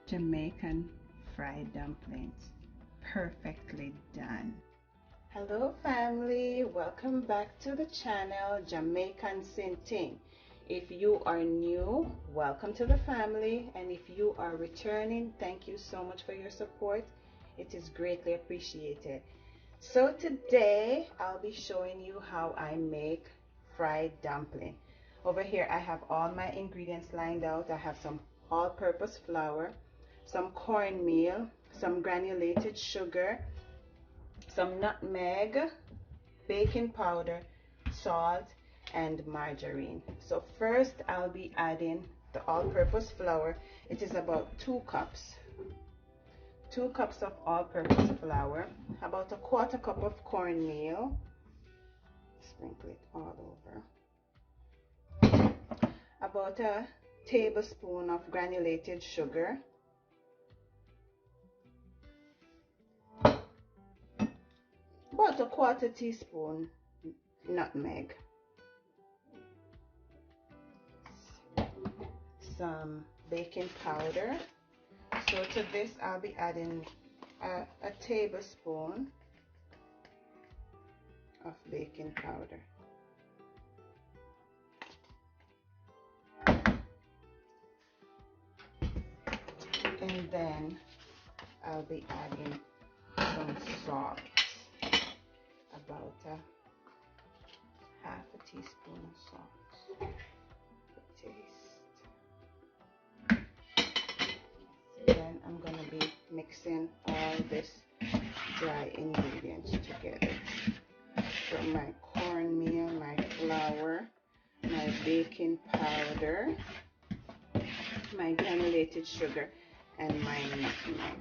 Jamaican fried dumplings, perfectly done. Hello family, welcome back to the channel Jamaican Cuisine. If you are new, welcome to the family, and if you are returning, thank you so much for your support. It is greatly appreciated. So today I'll be showing you how I make fried dumpling. Over here I have all my ingredients lined out. I have some all-purpose flour, some cornmeal, some granulated sugar, some nutmeg, baking powder, salt, and margarine. So first I'll be adding the all-purpose flour. It is about 2 cups. 2 cups of all-purpose flour, about a 1/4 cup of cornmeal, sprinkle it all over, about a tablespoon of granulated sugar, about a 1/4 teaspoon nutmeg, some baking powder. So to this I'll be adding a tablespoon of baking powder. And then I'll be adding some salt, about a 1/2 teaspoon of salt for taste. Then I'm going to be mixing all this dry ingredients together. So my cornmeal, my flour, my baking powder, my granulated sugar, and my nutmeg.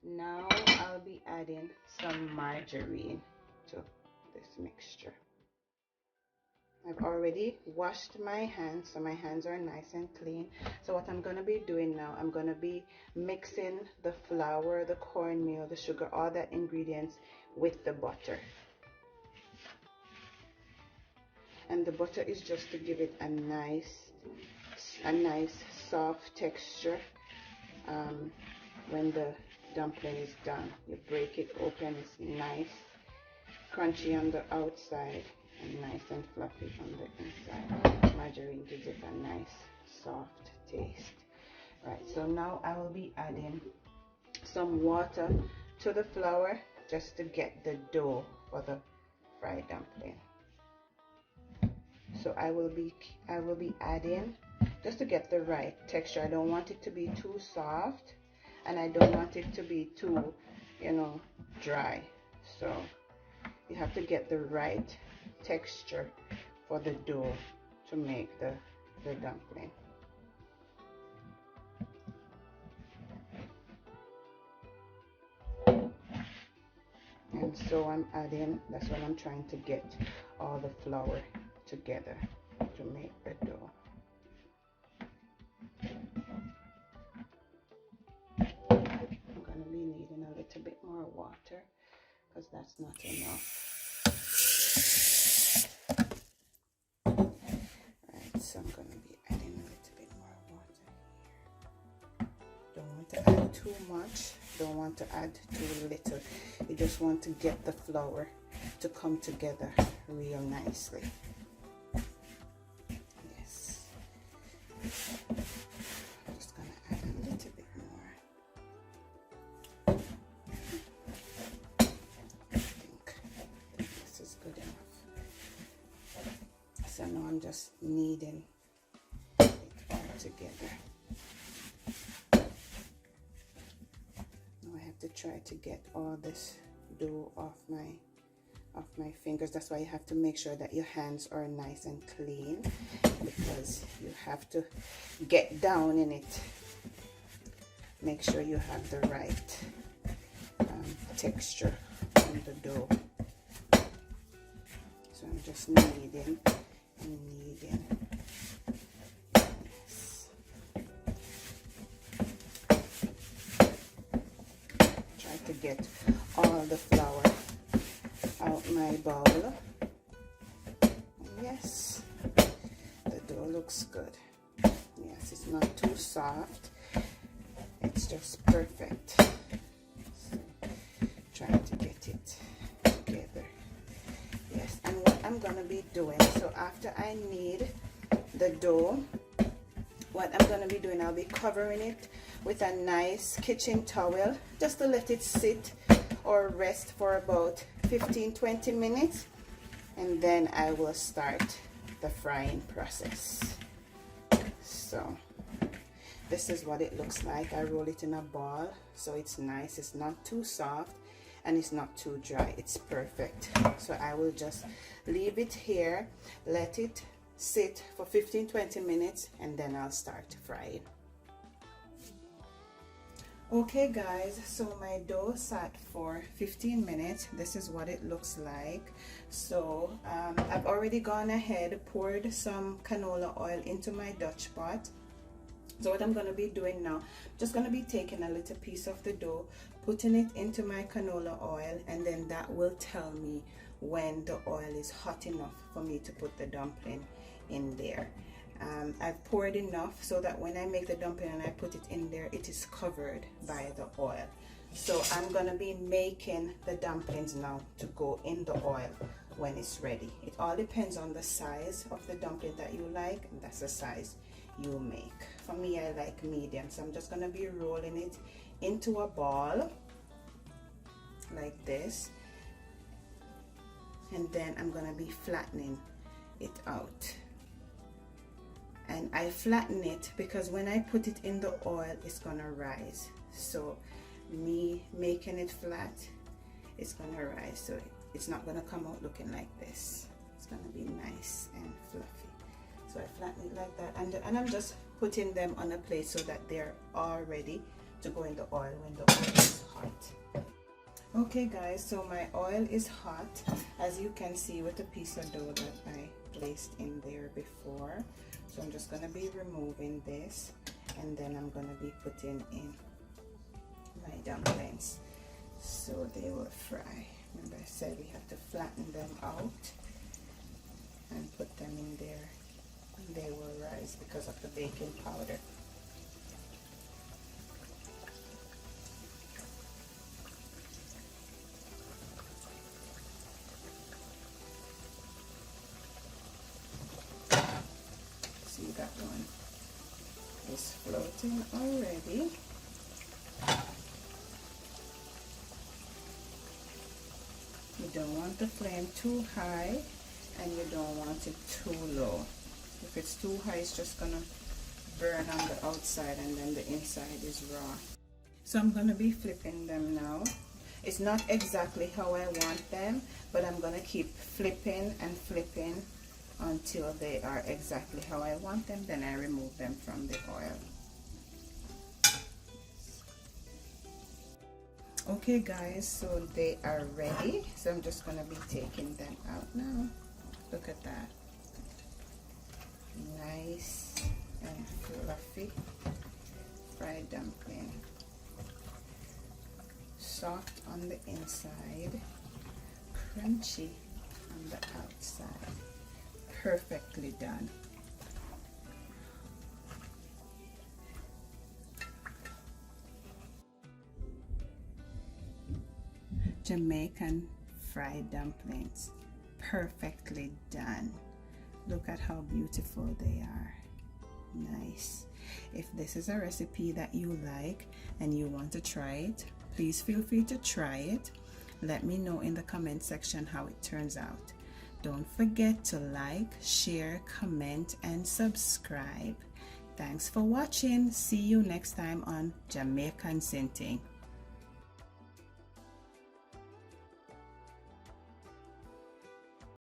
Now I'll be adding some margarine to this mixture. I've already washed my hands, so my hands are nice and clean. So what I'm going to be doing now, I'm going to be mixing the flour, the cornmeal, the sugar, all the ingredients with the butter. And the butter is just to give it a nice soft texture. When the dumpling is done, you break it open, it's nice crunchy on the outside and nice and fluffy on the inside. Margarine gives it a nice soft taste. Right, so now I will be adding some water to the flour just to get the dough for the fried dumpling. So I will be adding just to get the right texture. I don't want it to be too soft and I don't want it to be too, dry. So you have to get the right texture for the dough to make the dumpling. And so I'm adding, that's what I'm trying to get all the flour together to make the dough. I'm going to be needing a little bit more water because that's not enough. Right, so I'm going to be adding a little bit more water here. Don't want to add too much, don't want to add too little. You just want to get the flour to come together real nicely. Yes. I'm just going to add a little bit more. I think this is good enough. So now I'm just kneading it all together. Now I have to try to get all this dough off my fingers. That's why you have to make sure that your hands are nice and clean, because you have to get down in it. Make sure you have the right texture on the dough. So I'm just kneading and kneading. Yes. Try to get all the flour out my bowl. Yes, the dough looks good. Yes, it's not too soft it's just perfect. So, trying to get it together. Yes, and what I'm gonna be doing, so after I knead the dough, what I'm gonna be doing, I'll be covering it with a nice kitchen towel just to let it sit or rest for about 15-20 minutes, and then I will start the frying process. So this is what it looks like. I roll it in a ball so it's nice, it's not too soft and it's not too dry, it's perfect. So I will just leave it here, let it sit for 15-20 minutes, and then I'll start to fry it. Okay guys, so my dough sat for 15 minutes. This is what it looks like. So I've already gone ahead, poured some canola oil into my Dutch pot. So what I'm going to be doing now, just going to be taking a little piece of the dough, putting it into my canola oil, and then that will tell me when the oil is hot enough for me to put the dumpling in there. I've poured enough so that when I make the dumpling and I put it in there, it is covered by the oil. So I'm going to be making the dumplings now to go in the oil when it's ready. It all depends on the size of the dumpling that you like, and that's the size you make. For me, I like medium, so I'm just going to be rolling it into a ball like this, and then I'm going to be flattening it out. And I flatten it because when I put it in the oil, it's gonna rise. So me making it flat, it's gonna rise. So it's not gonna come out looking like this. It's gonna be nice and fluffy. So I flatten it like that, and I'm just putting them on a plate so that they're all ready to go in the oil when the oil is hot. Okay guys, so my oil is hot, as you can see with the piece of dough that I placed in there before. So I'm just going to be removing this, and then I'm going to be putting in my dumplings so they will fry. Remember I said we have to flatten them out and put them in there, and they will rise because of the baking powder. See, that one is floating already. You don't want the flame too high and you don't want it too low. If it's too high, it's just gonna burn on the outside and then the inside is raw. So I'm gonna be flipping them now. It's not exactly how I want them, but I'm gonna keep flipping and flipping until they are exactly how I want them. Then I remove them from the oil. Okay guys, so they are ready. So I'm just going to be taking them out now. Look at that. Nice and fluffy fried dumpling. Soft on the inside, crunchy on the outside. Perfectly done. Jamaican fried dumplings, perfectly done. Look at how beautiful they are. Nice. If this is a recipe that you like and you want to try it, please feel free to try it. Let me know in the comment section how it turns out. Don't forget to like, share, comment, and subscribe. Thanks for watching. See you next time on Jamaican Cuisine.